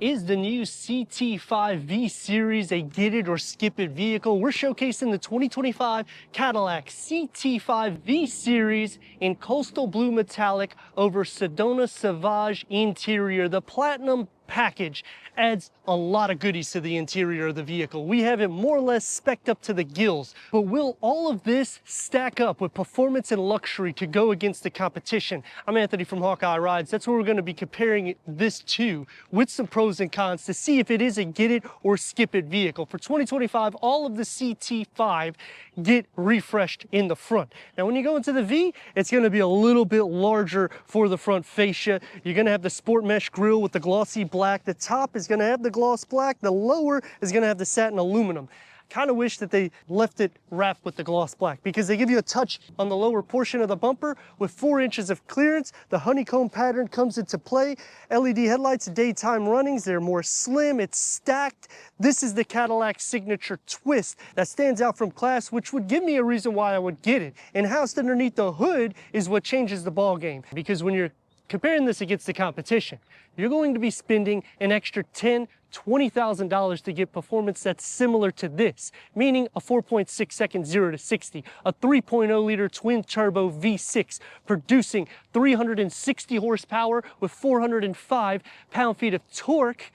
Is the new CT5 V-Series a get it or skip it vehicle? We're showcasing the 2025 Cadillac CT5 V-Series in coastal blue metallic over Sedona Sauvage interior. The platinum package adds a lot of goodies to the interior of the vehicle. We have it more or less spec'd up to the gills, but will all of this stack up with performance and luxury to go against the competition? I'm Anthony from Hawkeye Rides. That's what we're going to be comparing this to, with some pros and cons to see if it is a get it or skip it vehicle. For 2025, all of the CT5 get refreshed in the front. Now when you go into the V, it's going to be a little bit larger for the front fascia. You're going to have the sport mesh grille with the glossy black. The top is going to have the gloss black. The lower is going to have the satin aluminum. Kind of wish that they left it wrapped with the gloss black because they give you a touch on the lower portion of the bumper with 4 inches of clearance. The honeycomb pattern comes into play. LED headlights, daytime runnings, they're more slim, it's stacked. This is the Cadillac signature twist that stands out from class, which would give me a reason why I would get it. And housed underneath the hood is what changes the ball game, because when you're comparing this against the competition, you're going to be spending an extra $20,000 to get performance that's similar to this, meaning a 4.6 second 0 to 60, a 3.0 liter twin turbo V6 producing 360 horsepower with 405 pound-feet of torque,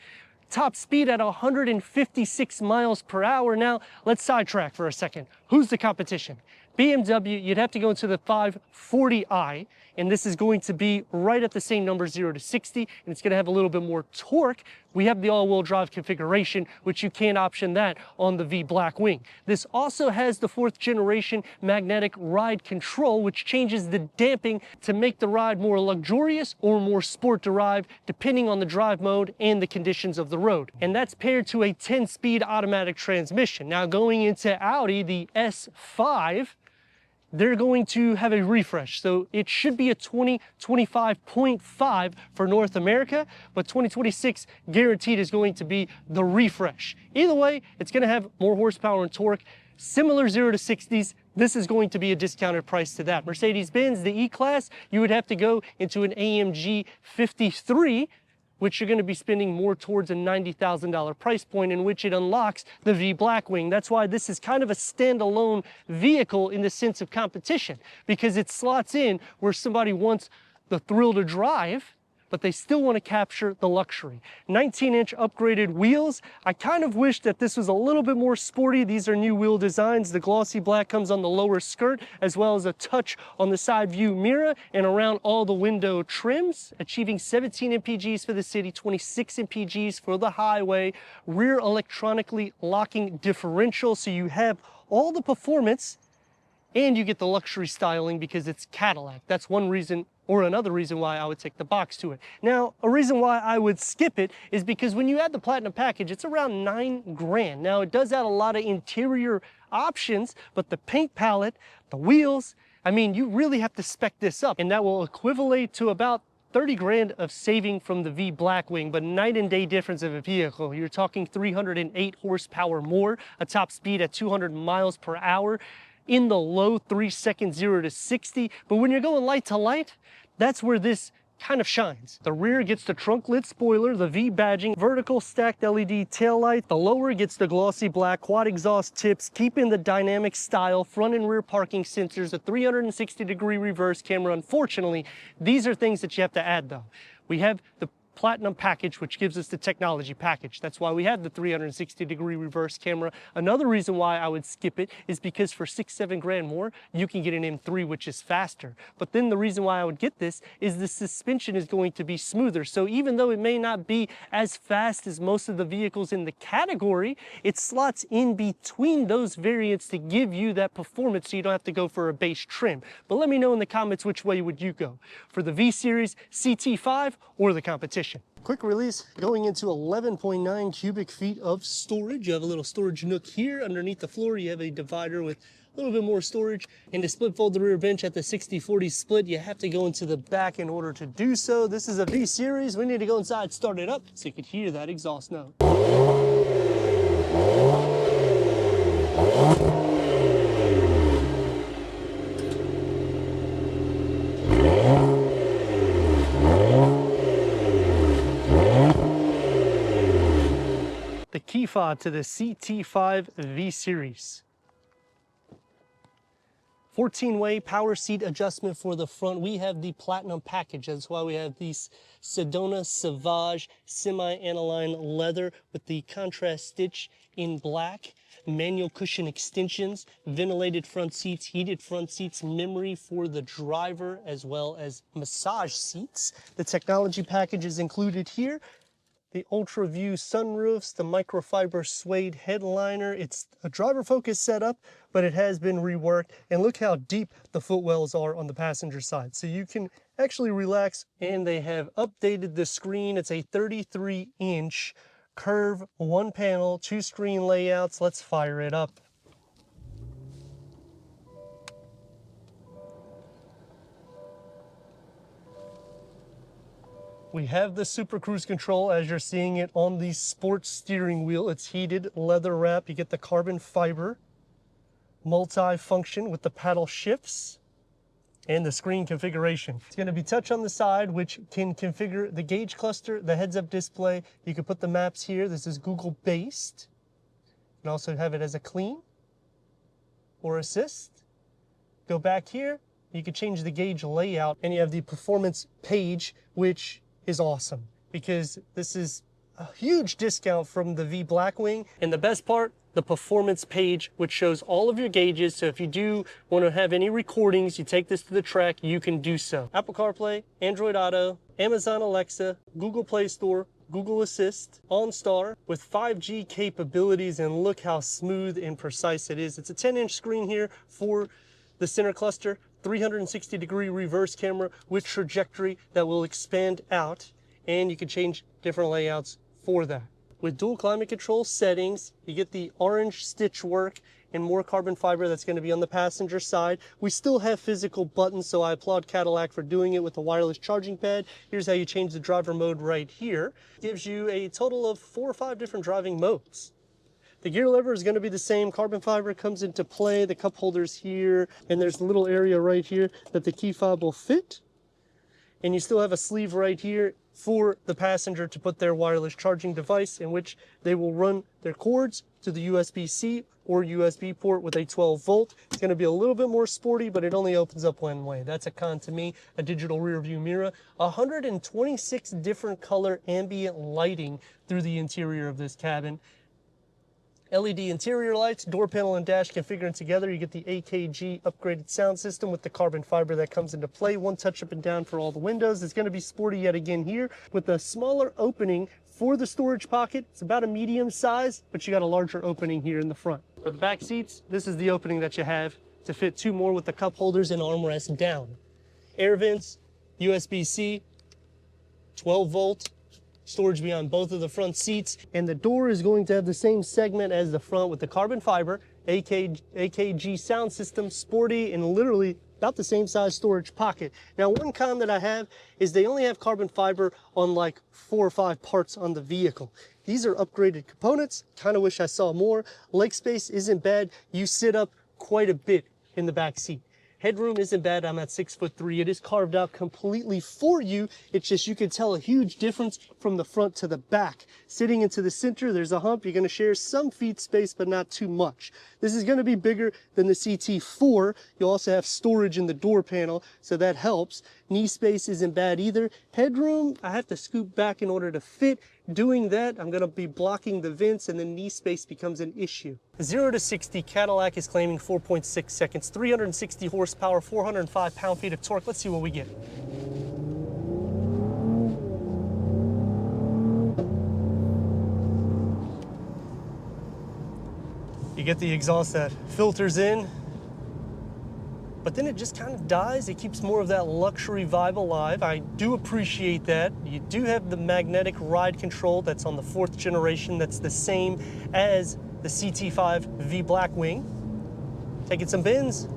top speed at 156 miles per hour. Now, let's sidetrack for a second. Who's the competition? BMW, you'd have to go into the 540i, and this is going to be right at the same number 0 to 60, and it's going to have a little bit more torque. We have the all-wheel drive configuration, which you can't option that on the V Blackwing. This also has the 4th generation magnetic ride control, which changes the damping to make the ride more luxurious or more sport-derived, depending on the drive mode and the conditions of the road. And that's paired to a 10-speed automatic transmission. Now going into Audi, the S5, they're going to have a refresh. So it should be a 2025.5 for North America, but 2026 guaranteed is going to be the refresh. Either way, it's going to have more horsepower and torque. Similar 0 to 60s, this is going to be a discounted price to that. Mercedes-Benz, the E-Class, you would have to go into an AMG 53, which you're going to be spending more towards a $90,000 price point, in which it unlocks the V Blackwing. That's why this is kind of a standalone vehicle in the sense of competition, because it slots in where somebody wants the thrill to drive, but they still want to capture the luxury. 19-inch upgraded wheels. I kind of wish that this was a little bit more sporty. These are new wheel designs. The glossy black comes on the lower skirt, as well as a touch on the side view mirror and around all the window trims, achieving 17 mpgs for the city, 26 mpgs for the highway. Rear electronically locking differential, so you have all the performance and you get the luxury styling because it's Cadillac. That's one reason or another reason why I would take the box to it. Now, a reason why I would skip it is because when you add the platinum package, it's around $9 grand. Now, it does add a lot of interior options, but the paint palette, the wheels, I mean, you really have to spec this up, and that will equivalent to about 30 grand of saving from the V Blackwing, but night and day difference of a vehicle. You're talking 308 horsepower more, a top speed at 200 miles per hour, in the low 3 second 0 to 60. But when you're going light to light, that's where this kind of shines. The rear gets the trunk lid spoiler, the V badging, vertical stacked LED taillight. The lower gets the glossy black quad exhaust tips, keeping the dynamic style, front and rear parking sensors, a 360-degree reverse camera. Unfortunately, these are things that you have to add though. We have the platinum package, which gives us the technology package. That's why we have the 360-degree reverse camera. Another reason why I would skip it is because for 6-7 grand more, you can get an M3, which is faster. But then the reason why I would get this is the suspension is going to be smoother. So even though it may not be as fast as most of the vehicles in the category, it slots in between those variants to give you that performance so you don't have to go for a base trim. But let me know in the comments which way would you go, for the V-Series, CT5, or the competition. Quick release, going into 11.9 cubic feet of storage. You have a little storage nook here. Underneath the floor, you have a divider with a little bit more storage. And to split fold the rear bench at the 60-40 split, you have to go into the back in order to do so. This is a V-Series. We need to go inside, start it up, so you can hear that exhaust note. the key fob to the CT5 V-Series. 14-way power seat adjustment for the front. We have the platinum package. That's why we have these Sedona Sauvage semi-aniline leather with the contrast stitch in black. Manual cushion extensions, ventilated front seats, heated front seats, memory for the driver, as well as massage seats. The technology package is included here. The Ultra View sunroofs, the microfiber suede headliner. It's a driver focus setup, but it has been reworked. And look how deep the footwells are on the passenger side. So you can actually relax. And they have updated the screen. It's a 33-inch curve, one panel, two screen layouts. Let's fire it up. We have the Super Cruise Control as you're seeing it on the sports steering wheel. It's heated leather wrap. You get the carbon fiber multi-function with the paddle shifts and the screen configuration. It's going to be touch on the side, which can configure the gauge cluster, the heads-up display. You can put the maps here. This is Google based. You can also have it as a clean or assist. Go back here. You can change the gauge layout, and you have the performance page, which is awesome because this is a huge discount from the V Blackwing. And the best part, the performance page, which shows all of your gauges. So if you do want to have any recordings, you take this to the track, you can do so. Apple CarPlay, Android Auto, Amazon Alexa, Google Play Store, Google Assist, OnStar with 5G capabilities, and look how smooth and precise it is. It's a 10-inch screen here for the center cluster, 360-degree reverse camera with trajectory that will expand out, and you can change different layouts for that. With dual climate control settings, you get the orange stitch work and more carbon fiber that's going to be on the passenger side. We still have physical buttons, so I applaud Cadillac for doing it with a wireless charging pad. Here's how you change the driver mode right here. Gives you a total of 4 or 5 different driving modes. The gear lever is going to be the same. Carbon fiber comes into play. The cup holders here, and there's a little area right here that the key fob will fit. And you still have a sleeve right here for the passenger to put their wireless charging device, in which they will run their cords to the USB-C or USB port with a 12 volt. It's going to be a little bit more sporty, but it only opens up one way. That's a con to me. A digital rear view mirror. 126 different color ambient lighting through the interior of this cabin. LED interior lights, door panel and dash configuring together. You get the AKG upgraded sound system with the carbon fiber that comes into play. One touch up and down for all the windows. It's going to be sporty yet again here with a smaller opening for the storage pocket. It's about a medium size, but you got a larger opening here in the front. For the back seats, this is the opening that you have to fit 2 more with the cup holders and armrest down. Air vents, USB-C, 12 volt. Storage beyond both of the front seats, and the door is going to have the same segment as the front with the carbon fiber, AKG sound system, sporty, and literally about the same size storage pocket. Now, one con that I have is they only have carbon fiber on like 4 or 5 parts on the vehicle. These are upgraded components. Kind of wish I saw more. Leg space isn't bad. You sit up quite a bit in the back seat. Headroom isn't bad. I'm at 6'3". It is carved out completely for you. It's just you can tell a huge difference from the front to the back. Sitting into the center, there's a hump. You're going to share some feet space, but not too much. This is going to be bigger than the CT4. You'll also have storage in the door panel, so that helps. Knee space isn't bad either. Headroom, I have to scoop back in order to fit. Doing that, I'm going to be blocking the vents, and then knee space becomes an issue. 0 to 60, Cadillac is claiming 4.6 seconds, 360 horsepower, 405 pound-feet of torque. Let's see what we get. You get the exhaust that filters in, but then it just kind of dies. It keeps more of that luxury vibe alive. I do appreciate that. You do have the magnetic ride control that's on the 4th generation. That's the same as the CT5 V Blackwing. Taking some bends.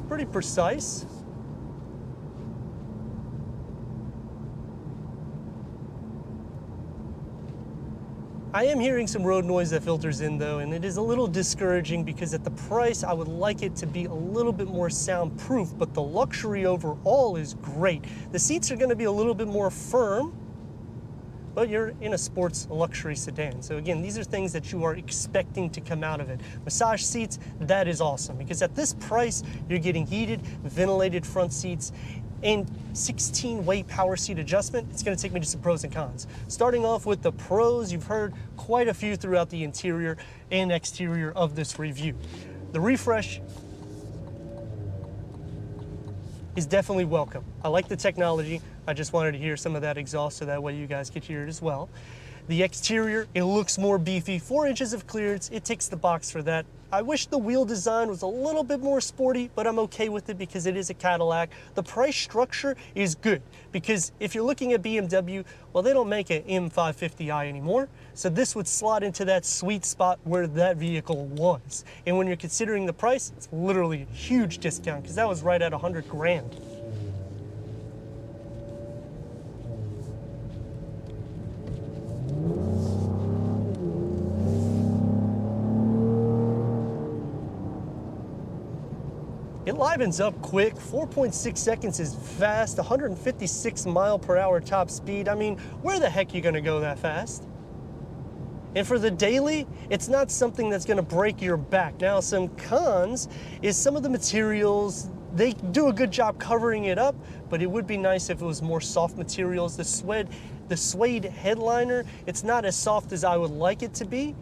Pretty precise. I am hearing some road noise that filters in though, and it is a little discouraging because at the price, I would like it to be a little bit more soundproof, but the luxury overall is great. The seats are gonna be a little bit more firm, but you're in a sports luxury sedan. So again, these are things that you are expecting to come out of it. Massage seats, that is awesome, because at this price, you're getting heated, ventilated front seats, and 16-way power seat adjustment. It's gonna take me to some pros and cons. Starting off with the pros, you've heard quite a few throughout the interior and exterior of this review. The refresh is definitely welcome. I like the technology. I just wanted to hear some of that exhaust so that way you guys could hear it as well. The exterior, it looks more beefy. 4 inches of clearance, it ticks the box for that. I wish the wheel design was a little bit more sporty, but I'm okay with it because it is a Cadillac. The price structure is good because if you're looking at BMW, well, they don't make an M550i anymore. So this would slot into that sweet spot where that vehicle was. And when you're considering the price, it's literally a huge discount because that was right at 100 grand. It livens up quick. 4.6 seconds is fast. 156 mile/hour top speed. I mean, where the heck are you gonna go that fast? And for the daily, it's not something that's gonna break your back. Now, some cons is some of the materials, they do a good job covering it up, but it would be nice if it was more soft materials. The suede headliner, it's not as soft as I would like it to be.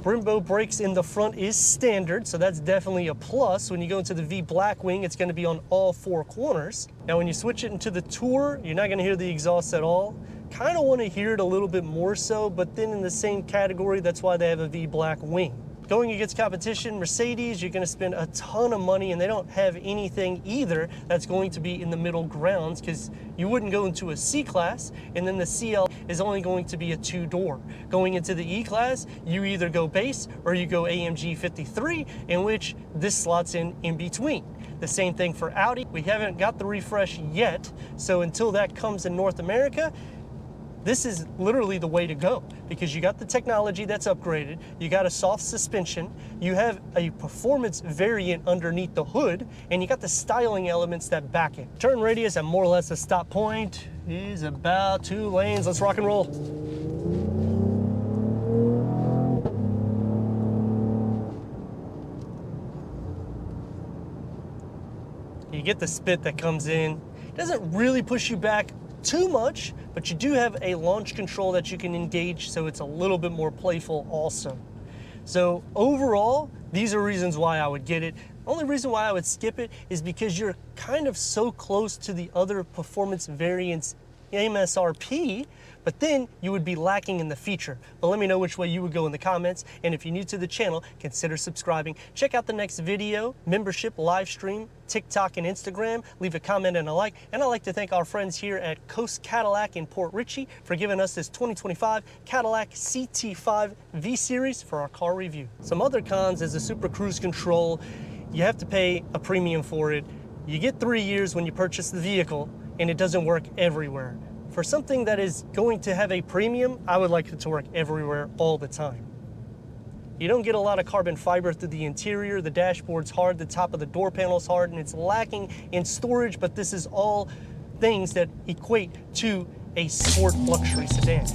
Brembo brakes in the front is standard, so that's definitely a plus. When you go into the V Blackwing, it's gonna be on all 4 corners. Now when you switch it into the Tour, you're not gonna hear the exhaust at all. Kind of wanna hear it a little bit more so, but then in the same category, that's why they have a V Blackwing. Going against competition, Mercedes, you're gonna spend a ton of money and they don't have anything either that's going to be in the middle grounds because you wouldn't go into a C-Class and then the CL is only going to be a 2-door. Going into the E-Class, you either go base or you go AMG 53, in which this slots in between. The same thing for Audi. We haven't got the refresh yet, so until that comes in North America, this is literally the way to go because you got the technology that's upgraded, you got a soft suspension, you have a performance variant underneath the hood, and you got the styling elements that back it. Turn radius at more or less a stop point is about 2 lanes. Let's rock and roll. You get the spit that comes in. It doesn't really push you back too much, but you do have a launch control that you can engage, so it's a little bit more playful also. So overall, these are reasons why I would get it. The only reason why I would skip it is because you're kind of so close to the other performance variants MSRP, but then you would be lacking in the feature. But let me know which way you would go in the comments, and if you're new to the channel, consider subscribing. Check out the next video, membership, live stream, TikTok and Instagram. Leave a comment and a like, and I'd like to thank our friends here at Coast Cadillac in Port Richey for giving us this 2025 Cadillac CT5 V-Series for our car review. Some other cons is the Super Cruise Control. You have to pay a premium for it. You get 3 years when you purchase the vehicle, and it doesn't work everywhere. For something that is going to have a premium, I would like it to work everywhere all the time. You don't get a lot of carbon fiber through the interior, the dashboard's hard, the top of the door panel's hard, and it's lacking in storage, but this is all things that equate to a sport luxury sedan.